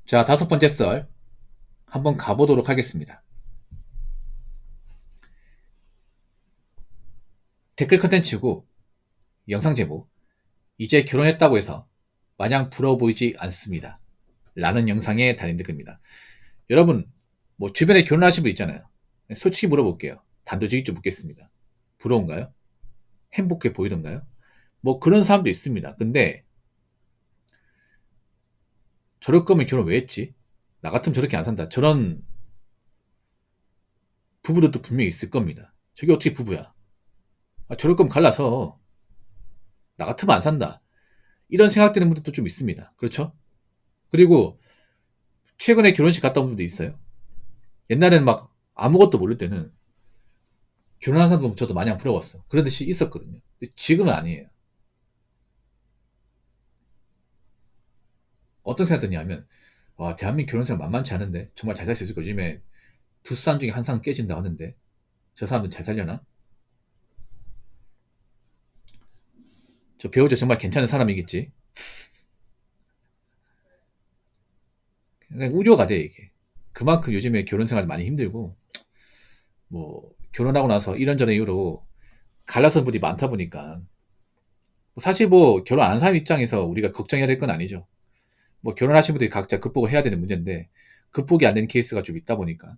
자, 다섯 번째 썰 한번 가보도록 하겠습니다. 댓글 컨텐츠고 영상 제목 이제 결혼했다고 해서 마냥 부러워 보이지 않습니다. 라는 영상에 달린 댓글입니다. 여러분 뭐 주변에 결혼하신 분 있잖아요. 솔직히 물어볼게요. 단도직입적으로 묻겠습니다. 부러운가요? 행복해 보이던가요? 뭐 그런 사람도 있습니다. 근데 저럴 거면 결혼 왜 했지? 나 같으면 저렇게 안 산다. 저런 부부들도 분명히 있을 겁니다. 저게 어떻게 부부야? 저럴 거면 갈라서 나 같으면 안 산다. 이런 생각 드는 분들도 좀 있습니다. 그렇죠? 그리고 최근에 결혼식 갔다 온 분도 있어요. 옛날에는 막 아무것도 모를 때는 결혼한 사람 보면 저도 마냥 부러웠어. 그런 듯이 있었거든요. 근데 지금은 아니에요. 어떤 생각 드냐면, 와, 대한민국 결혼 생활 만만치 않은데, 정말 잘 살 수 있을 거. 요즘에 두 쌍 중에 한 쌍 깨진다 하는데, 저 사람은 잘 살려나? 저 배우자 정말 괜찮은 사람이겠지? 그냥 우려가 돼, 이게. 그만큼 요즘에 결혼 생활 많이 힘들고, 뭐, 결혼하고 나서 이런저런 이유로 갈라선 분이 많다 보니까, 사실 뭐, 결혼 안 한 사람 입장에서 우리가 걱정해야 될 건 아니죠. 뭐 결혼하신 분들이 각자 극복을 해야 되는 문제인데 극복이 안 되는 케이스가 좀 있다 보니까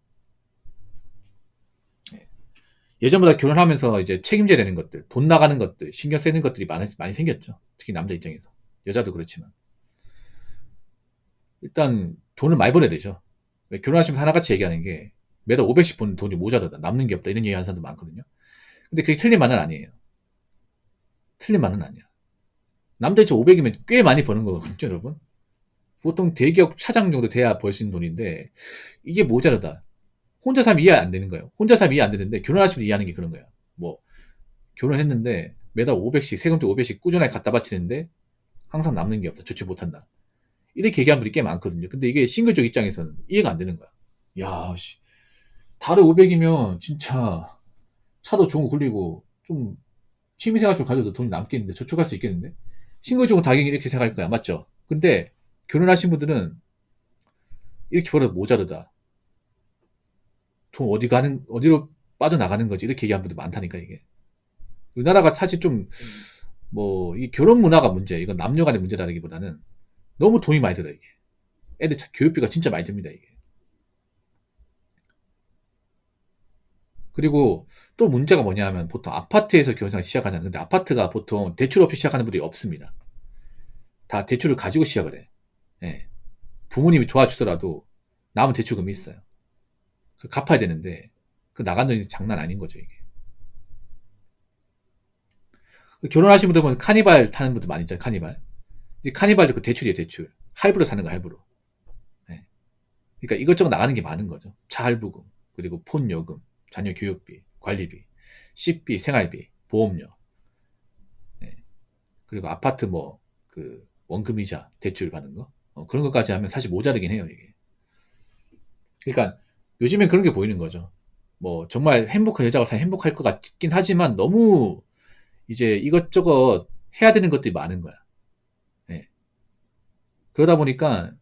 예전보다 결혼하면서 이제 책임져야 되는 것들, 돈 나가는 것들, 신경 쓰이는 것들이 많이 생겼죠. 특히 남자 입장에서. 여자도 그렇지만. 일단 돈을 많이 벌어야 되죠. 결혼하시면 하나같이 얘기하는 게 매달 500씩 버는 돈이 모자라다. 남는 게 없다. 이런 얘기 하는 사람도 많거든요. 근데 그게 틀린 말은 아니에요. 틀린 말은 아니야. 남자 입장 500이면 꽤 많이 버는 거거든요, 여러분. 보통 대기업 차장 정도 돼야 벌 수 있는 돈인데 이게 모자라다. 혼자 살면 이해 안 되는 거예요. 혼자 살면 이해 안 되는데 결혼하시면 이해하는 게 그런 거예요. 뭐 결혼했는데 매달 500씩 세금도 500씩 꾸준하게 갖다 바치는데 항상 남는 게 없다. 좋지 못한다. 이렇게 얘기하는 분들이 꽤 많거든요. 근데 이게 싱글족 입장에서는 이해가 안 되는 거야. 야, 씨. 달에 500이면 진짜 차도 좋은 거 굴리고 좀 취미생활 좀 가져도 돈이 남겠는데 저축할 수 있겠는데 싱글족은 당연히 이렇게 생각할 거야. 맞죠? 근데 결혼하신 분들은 이렇게 벌어도 모자르다. 돈 어디로 빠져나가는 거지. 이렇게 얘기하는 분들 많다니까, 이게. 우리나라가 사실 좀, 뭐, 이 결혼 문화가 문제, 이건 남녀 간의 문제라기보다는 너무 돈이 많이 들어, 이게. 애들 교육비가 진짜 많이 듭니다, 이게. 그리고 또 문제가 뭐냐 하면 보통 아파트에서 결혼생활 시작하잖아요. 근데 아파트가 보통 대출 없이 시작하는 분들이 없습니다. 다 대출을 가지고 시작을 해. 예. 부모님이 도와주더라도 남은 대출금이 있어요. 그 갚아야 되는데, 그 나간 돈이 장난 아닌 거죠, 이게. 결혼하신 분들 보면 카니발 타는 분들 많이 있잖아요, 카니발. 이 카니발도 그 대출이에요, 대출. 할부로 사는 거, 할부로. 예. 그러니까 이것저것 나가는 게 많은 거죠. 차 할부금, 그리고 폰 요금, 자녀 교육비, 관리비, 식비, 생활비, 보험료, 예. 그리고 아파트 뭐, 그, 원금이자 대출 받는 거. 그런 것까지 하면 사실 모자르긴 해요, 이게. 그러니까 요즘엔 그런 게 보이는 거죠. 뭐, 정말 행복한 여자가 사실 행복할 것 같긴 하지만 너무 이제 이것저것 해야 되는 것들이 많은 거야. 예. 그러다 보니까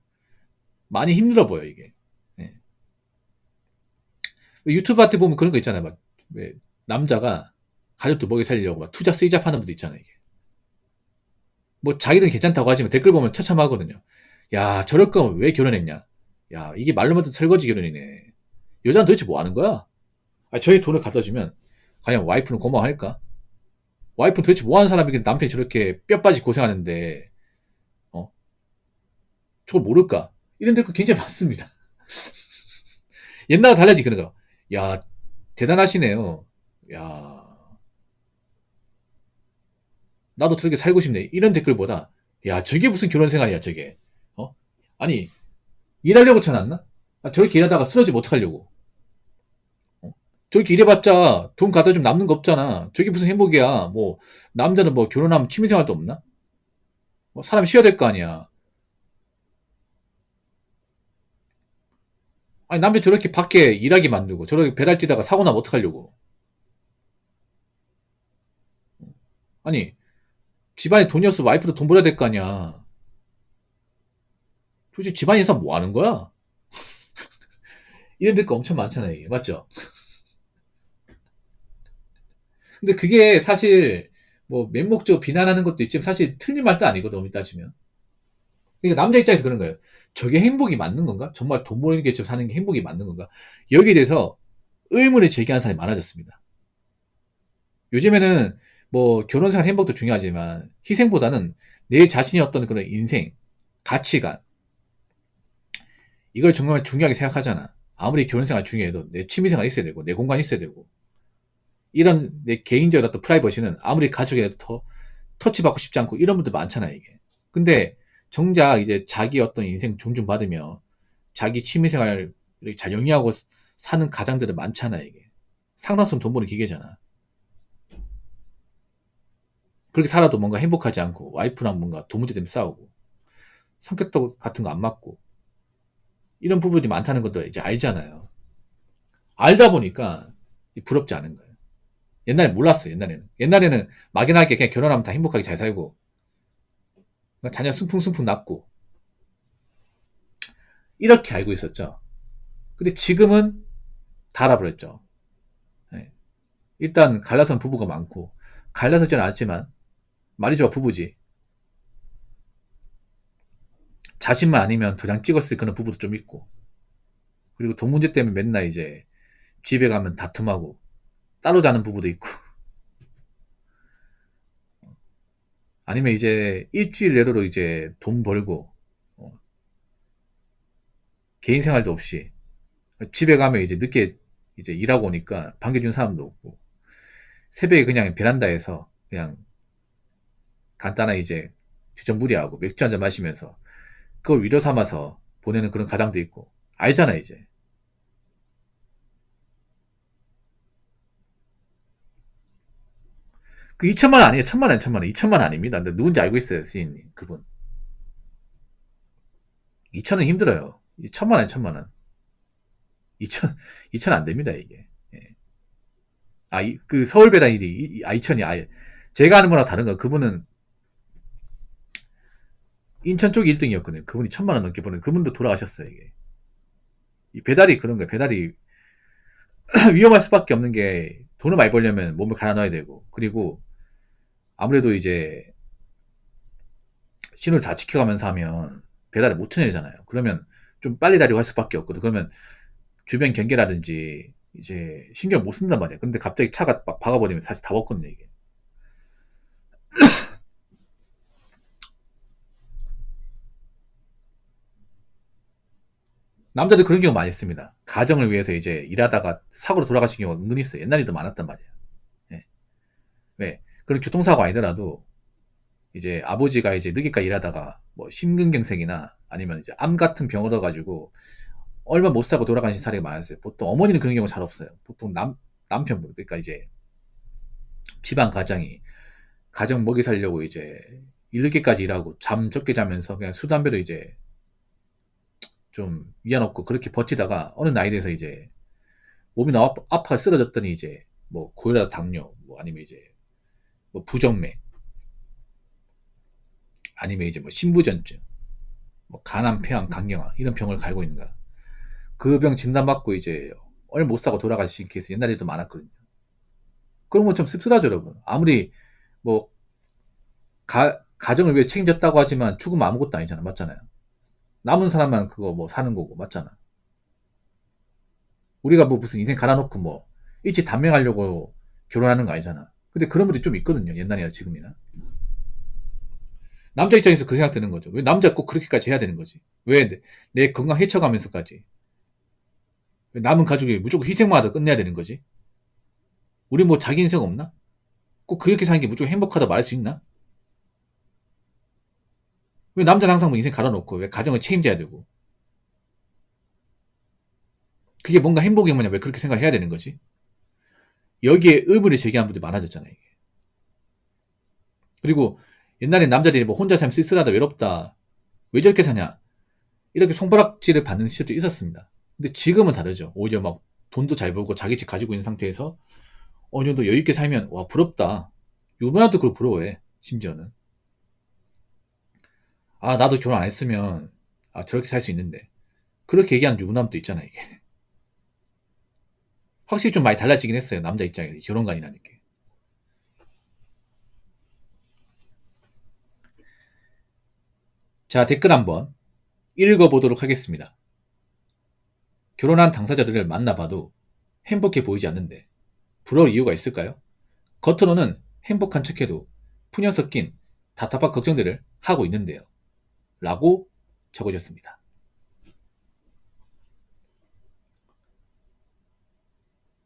많이 힘들어 보여, 이게. 예. 유튜브 같은 데 보면 그런 거 있잖아요. 막, 왜, 남자가 가족들 먹여 살리려고 막 투자 쓰이잡 하는 분도 있잖아요, 이게. 뭐, 자기는 괜찮다고 하지만 댓글 보면 처참하거든요. 야, 저럴 거면 왜 결혼했냐? 야, 이게 말로만 듣는 설거지 결혼이네. 여자는 도대체 뭐 하는 거야? 저희 돈을 갖다 주면, 과연 와이프는 고마워할까? 와이프는 도대체 뭐 하는 사람이길래 남편이 저렇게 뼈 빠지 고생하는데, 어? 저걸 모를까? 이런 댓글 굉장히 많습니다. 옛날과 달라지 그런 거. 야, 대단하시네요. 야, 나도 저렇게 살고 싶네. 이런 댓글보다, 야, 저게 무슨 결혼 생활이야, 저게. 어? 아니, 일하려고 쳐놨나? 저렇게 일하다가 쓰러지면 어떡하려고. 어? 저렇게 일해봤자 돈 갖다 좀 남는 거 없잖아. 저게 무슨 행복이야. 뭐, 남자는 뭐 결혼하면 취미생활도 없나? 뭐 사람 쉬어야 될 거 아니야. 아니, 남자 저렇게 밖에 일하게 만들고, 저렇게 배달 뛰다가 사고 나면 어떡하려고. 아니, 집안에 돈이 없어 와이프도 돈 벌어야 될 거 아니야. 도대체 집안에서 뭐 하는 거야? 이런 데가 엄청 많잖아요. 이게. 맞죠? 근데 그게 사실 뭐 맹목적으로 비난하는 것도 있지만 사실 틀린 말도 아니거든, 엄밀히 따지면. 그러니까 남자 입장에서 그런 거예요. 저게 행복이 맞는 건가? 정말 돈 벌는 게 저 사는 게 행복이 맞는 건가? 여기에 대해서 의문을 제기하는 사람이 많아졌습니다. 요즘에는 뭐 결혼생활 행복도 중요하지만 희생보다는 내 자신이 어떤 그런 인생, 가치관, 이걸 정말 중요하게 생각하잖아. 아무리 결혼생활 중요해도 내 취미생활 있어야 되고, 내 공간이 있어야 되고, 이런 내 개인적인 어떤 프라이버시는 아무리 가족에도 더 터치받고 싶지 않고 이런 분들 많잖아요, 이게. 근데 정작 이제 자기 어떤 인생 존중받으며 자기 취미생활을 잘 영위하고 사는 가장들은 많잖아요, 이게. 상당수는 돈 버는 기계잖아. 그렇게 살아도 뭔가 행복하지 않고 와이프랑 뭔가 돈 문제 때문에 싸우고 성격도 같은 거 안 맞고 이런 부분이 많다는 것도 이제 알잖아요. 알다 보니까 부럽지 않은 거예요. 옛날에 몰랐어요. 옛날에는 막연하게 그냥 결혼하면 다 행복하게 잘 살고 자녀 승풍승풍 낳고 이렇게 알고 있었죠. 근데 지금은 다 알아버렸죠. 네. 일단 갈라선 부부가 많고 갈라서지는 않았지만 말이 좋아 부부지. 자신만 아니면 도장 찍었을 그런 부부도 좀 있고 그리고 돈 문제 때문에 맨날 이제 집에 가면 다툼하고 따로 자는 부부도 있고 아니면 이제 일주일 내로로 이제 돈 벌고 어, 개인 생활도 없이 집에 가면 이제 늦게 이제 일하고 오니까 반겨준 사람도 없고 새벽에 그냥 베란다에서 그냥 간단하게 이제 주전부리하고 맥주 한잔 마시면서 그걸 위로 삼아서 보내는 그런 가장도 있고 알잖아 이제. 그 2천만 원 아니에요. 1천만 원, 1천만 원. 2천만 원 아닙니다. 근데 누군지 알고 있어요, 시인님. 그분. 2천은 힘들어요. 1천만 원, 1천만 원. 2천, 2천 안 됩니다, 이게. 예. 아, 그 서울 배당 일이, 2천이 아예. 제가 아는 거랑 다른 거. 그분은 인천 쪽 1등이었거든요. 그분이 1천만 원 넘게 버는, 그분도 돌아가셨어요, 이게. 이 배달이 그런 거예요. 배달이 위험할 수밖에 없는 게 돈을 많이 벌려면 몸을 갈아 넣어야 되고, 그리고 아무래도 이제 신호를 다 지켜가면서 하면 배달을 못 쳐내잖아요. 그러면 좀 빨리 다리고 할 수밖에 없거든. 그러면 주변 경계라든지 이제 신경 못 쓴단 말이야. 근데 갑자기 차가 막 박아버리면 사실 다 먹거든요, 이게. 남자들 그런 경우 많이 있습니다. 가정을 위해서 이제 일하다가 사고로 돌아가신 경우가 은근히 있어요. 옛날에도 많았단 말이에요. 예. 왜? 그런 교통사고 아니더라도 이제 아버지가 이제 늦게까지 일하다가 뭐 심근경색이나 아니면 이제 암 같은 병 얻어가지고 얼마 못 사고 돌아가신 사례가 많았어요. 보통 어머니는 그런 경우 잘 없어요. 보통 남편분, 그러니까 이제 집안 가장이 가정 먹이 살려고 이제 이렇게까지 일하고 잠 적게 자면서 그냥 술 담배로 이제 좀 위안 없고 그렇게 버티다가 어느 나이 돼서 이제 몸이 너무 아파 쓰러졌더니 이제 뭐 고혈압, 당뇨, 뭐 아니면 이제 뭐 부정맥, 아니면 이제 뭐 신부전증, 뭐 간암, 폐암, 간경화 이런 병을 갈고 있는 거야. 그 병 진단받고 이제 얼마 못 사고 돌아가신 케이스 옛날에도 많았거든요. 그런 건 좀 씁쓸하죠, 여러분. 아무리 뭐 가정을 위해 책임졌다고 하지만 죽으면 아무것도 아니잖아, 맞잖아요. 남은 사람만 그거 뭐 사는 거고, 맞잖아. 우리가 뭐 무슨 인생 갈아놓고 뭐 일찍 단명하려고 결혼하는 거 아니잖아. 근데 그런 분들이 좀 있거든요, 옛날이나 지금이나. 남자 입장에서 그 생각 드는 거죠. 왜 남자 꼭 그렇게까지 해야 되는 거지? 왜 내 건강 해쳐가면서까지? 왜 남은 가족이 무조건 희생만 하다 끝내야 되는 거지? 우리 뭐 자기 인생 없나? 꼭 그렇게 사는 게 무조건 행복하다 말할 수 있나? 왜 남자는 항상 뭐 인생 갈아놓고 왜 가정을 책임져야 되고? 그게 뭔가 행복이 뭐냐? 왜 그렇게 생각해야 되는 거지? 여기에 의문을 제기하는 분들이 많아졌잖아요. 이게. 그리고 옛날에 남자들이 뭐 혼자 살면 쓸쓸하다, 외롭다, 왜 저렇게 사냐? 이렇게 손가락질을 받는 시절도 있었습니다. 근데 지금은 다르죠. 오히려 막 돈도 잘 벌고 자기 집 가지고 있는 상태에서 어느 정도 여유 있게 살면 와 부럽다. 유부남도 그걸 부러워해. 심지어는 아 나도 결혼 안 했으면 아, 저렇게 살 수 있는데. 그렇게 얘기하는 유부남도 있잖아, 이게. 확실히 좀 많이 달라지긴 했어요. 남자 입장에서 결혼관이라는 게. 자, 댓글 한번 읽어보도록 하겠습니다. 결혼한 당사자들을 만나봐도 행복해 보이지 않는데 부러울 이유가 있을까요? 겉으로는 행복한 척해도 푸녀 섞인 답답한 걱정들을 하고 있는데요. 라고 적어줬습니다.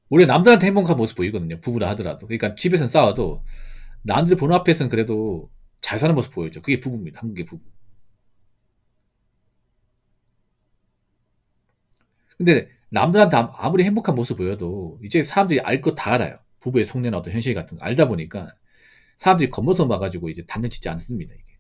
원래 남들한테 행복한 모습 보이거든요. 부부라 하더라도. 그러니까 집에서는 싸워도 남들 보는 앞에서는 그래도 잘 사는 모습 보여죠. 그게 부부입니다. 한국의 부부. 근데 남들한테 아무리 행복한 모습 보여도 이제 사람들이 알 것 다 알아요. 부부의 속내나 어떤 현실 같은 거 알다 보니까 사람들이 겉모습 봐가지고 이제 단정 짓지 않습니다. 이게.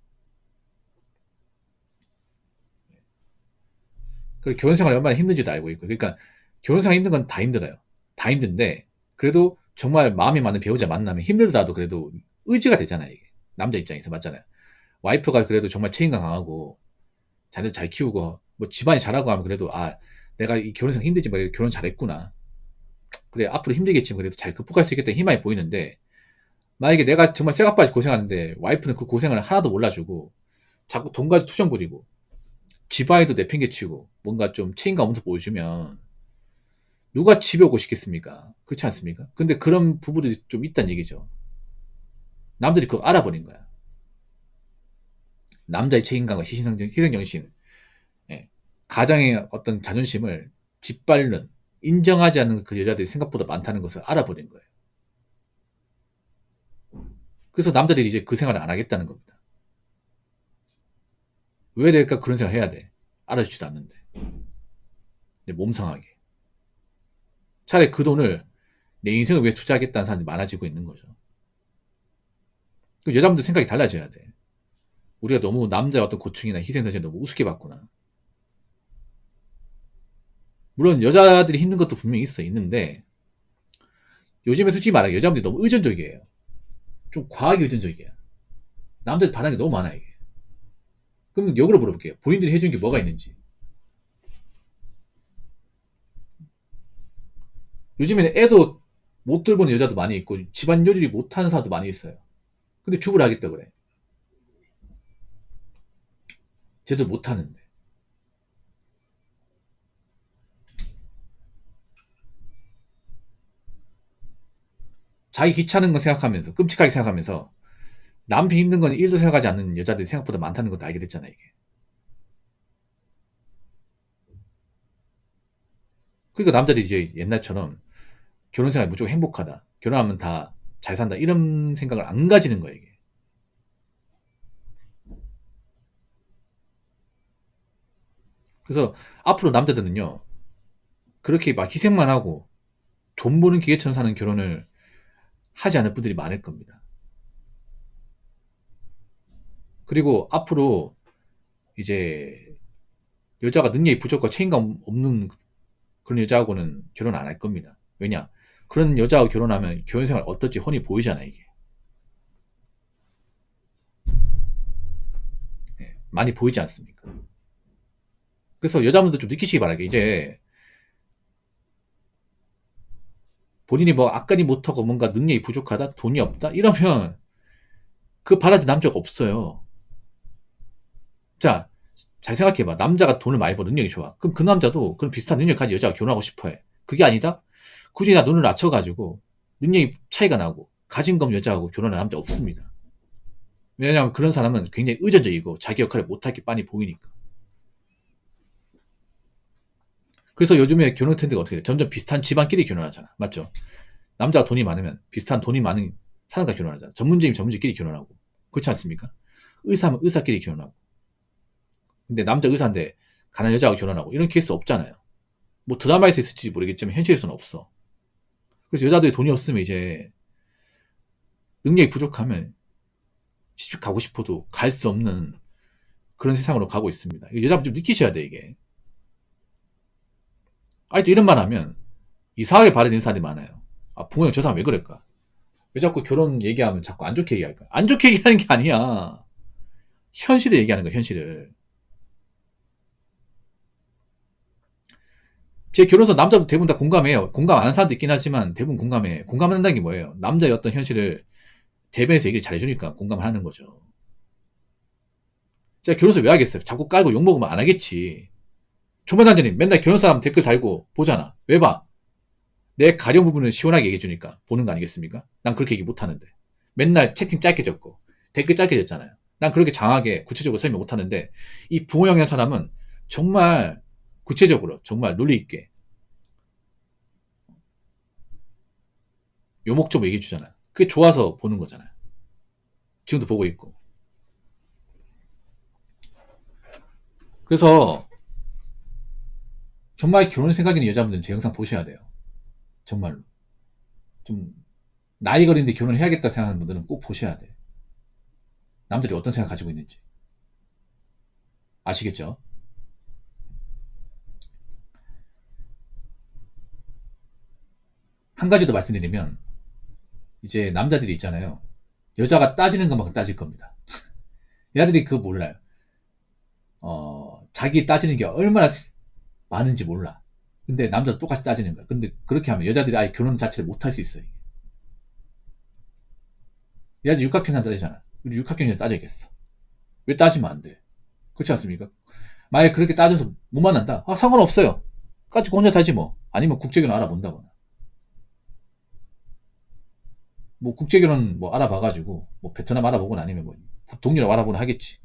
그리고 결혼 생활이 얼마나 힘든지도 알고 있고. 그러니까 결혼 생활 힘든 건 다 힘들어요. 다 힘든데 그래도 정말 마음이 맞는 배우자 만나면 힘들더라도 그래도 의지가 되잖아요. 이게. 남자 입장에서 맞잖아요. 와이프가 그래도 정말 책임감 강하고 자녀 잘 키우고 뭐 집안이 잘하고 하면 그래도 아 내가 이 결혼 생활 힘들지만 그래도 결혼 잘했구나. 그래 앞으로 힘들겠지만 그래도 잘 극복할 수 있겠다는 희망이 보이는데 만약에 내가 정말 쇠가빠지 고생하는데 와이프는 그 고생을 하나도 몰라주고 자꾸 돈 가지고 투정 부리고 집안에도 내팽개치고 뭔가 좀 책임감 없는 거 보여주면 누가 집에 오고 싶겠습니까? 그렇지 않습니까? 근데 그런 부부들이 좀 있다는 얘기죠. 남들이 그거 알아버린 거야. 남자의 책임감과 희생정신, 예. 가장의 어떤 자존심을 짓밟는, 인정하지 않는 그 여자들이 생각보다 많다는 것을 알아버린 거예요. 그래서 남자들이 이제 그 생활을 안 하겠다는 겁니다. 왜 될까? 그런 생각을 해야 돼. 알아주지도 않는데. 몸 상하게. 차라리 그 돈을 내 인생을 위해 투자하겠다는 사람이 많아지고 있는 거죠. 여자분들 생각이 달라져야 돼. 우리가 너무 남자의 어떤 고충이나 희생사실 너무 우습게 봤구나. 물론 여자들이 힘든 것도 분명히 있는데 요즘에 솔직히 말하면 여자분들이 너무 의존적이에요. 좀 과하게 의존적이에요. 남들 반항이 너무 많아 이게. 그럼 역으로 물어볼게요. 본인들이 해준 게 뭐가 있는지. 요즘에는 애도 못 돌보는 여자도 많이 있고 집안 요리를 못하는 사람도 많이 있어요. 근데 주부를 하겠다 그래. 쟤도 못하는데. 자기 귀찮은 거 생각하면서 끔찍하게 생각하면서 남편 힘든 건 1도 생각하지 않는 여자들이 생각보다 많다는 것도 알게 됐잖아 이게. 그러니까 남자들이 이제 옛날처럼 결혼생활 무조건 행복하다. 결혼하면 다 잘 산다. 이런 생각을 안 가지는 거예요 이게. 그래서 앞으로 남자들은요. 그렇게 막 희생만 하고 돈 버는 기계처럼 사는 결혼을 하지 않을 분들이 많을 겁니다. 그리고 앞으로 이제 여자가 능력이 부족하고 책임감 없는 그런 여자하고는 결혼 안 할 겁니다. 왜냐? 그런 여자하고 결혼하면 결혼생활 어떨지 훤히 보이잖아 이게. 예, 많이 보이지 않습니까? 그래서 여자분들 좀 느끼시기 바라게 이제 본인이 뭐 악간이 못하고 뭔가 능력이 부족하다, 돈이 없다 이러면 그 바라지 남자가 없어요. 자, 잘 생각해봐. 남자가 돈을 많이 버는 능력이 좋아. 그럼 그 남자도 그런 비슷한 능력 가진 여자가 결혼하고 싶어해. 그게 아니다? 굳이 나 눈을 낮춰가지고 능력이 차이가 나고 가진 건 여자하고 결혼하는 남자 없습니다. 왜냐하면 그런 사람은 굉장히 의존적이고 자기 역할을 못할 게 빤히 보이니까. 그래서 요즘에 결혼 트렌드가 어떻게 돼? 점점 비슷한 집안끼리 결혼하잖아. 맞죠? 남자가 돈이 많으면 비슷한 돈이 많은 사람과 결혼하잖아. 전문직이면 전문직끼리 결혼하고. 그렇지 않습니까? 의사면 의사끼리 결혼하고. 근데 남자 의사인데 가난한 여자하고 결혼하고 이런 케이스 없잖아요. 뭐 드라마에서 있을지 모르겠지만 현실에서는 없어. 그래서 여자들이 돈이 없으면 이제 능력이 부족하면 시집 가고 싶어도 갈 수 없는 그런 세상으로 가고 있습니다. 여자분 좀 느끼셔야 돼 이게. 아니 또 이런 말 하면 이상하게 받아들이는 사람들이 많아요. 아 부모님 저 사람 왜 그럴까? 왜 자꾸 결혼 얘기하면 자꾸 안 좋게 얘기할까? 안 좋게 얘기하는 게 아니야. 현실을 얘기하는 거야 현실을. 제 결혼서 남자도 대부분 다 공감해요. 공감 안 하는 사람도 있긴 하지만 대부분 공감해. 공감한다는 게 뭐예요? 남자의 어떤 현실을 대변해서 얘기를 잘해주니까 공감을 하는 거죠. 제가 결혼서 왜 하겠어요? 자꾸 깔고 욕먹으면 안 하겠지. 초면단장님 맨날 결혼 사람 댓글 달고 보잖아. 왜 봐? 내 가려운 부분을 시원하게 얘기해주니까 보는 거 아니겠습니까? 난 그렇게 얘기 못하는데. 맨날 채팅 짧게 적고 댓글 짧게 적잖아요. 난 그렇게 장하게 구체적으로 설명 못하는데 이 부모형의 사람은 정말 구체적으로 정말 논리 있게 요목조목 얘기해 주잖아요. 그게 좋아서 보는 거잖아요. 지금도 보고 있고. 그래서 정말 결혼 생각 있는 여자분들은 제 영상 보셔야 돼요. 정말로. 좀 나이 걸린데 결혼을 해야겠다 생각하는 분들은 꼭 보셔야 돼. 남들이 어떤 생각 가지고 있는지. 아시겠죠? 한 가지 더 말씀드리면 이제 남자들이 있잖아요. 여자가 따지는 것만큼 따질 겁니다. 여자들이 그거 몰라요. 자기 따지는 게 얼마나 많은지 몰라. 근데 남자도 똑같이 따지는 거야. 근데 그렇게 하면 여자들이 아예 결혼 자체를 못 할 수 있어요. 여자들 육각형한테 따지잖아. 우리 육각형한테 따져야겠어. 왜 따지면 안 돼? 그렇지 않습니까? 만약에 그렇게 따져서 못 만난다? 아, 상관없어요. 까짓거 혼자 살지 뭐. 아니면 국제결혼 알아본다거나. 뭐 국제결혼 뭐 알아봐가지고 뭐 베트남 알아보거나 아니면 뭐 동유럽 알아보나 하겠지.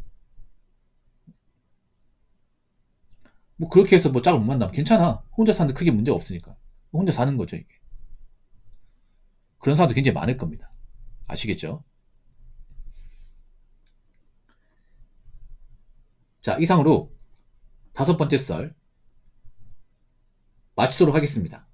뭐 그렇게 해서 뭐 짝을 못 만나면 괜찮아. 혼자 사는데 크게 문제가 없으니까. 혼자 사는 거죠, 이게. 그런 사람도 굉장히 많을 겁니다. 아시겠죠? 자, 이상으로 5번째 썰 마치도록 하겠습니다.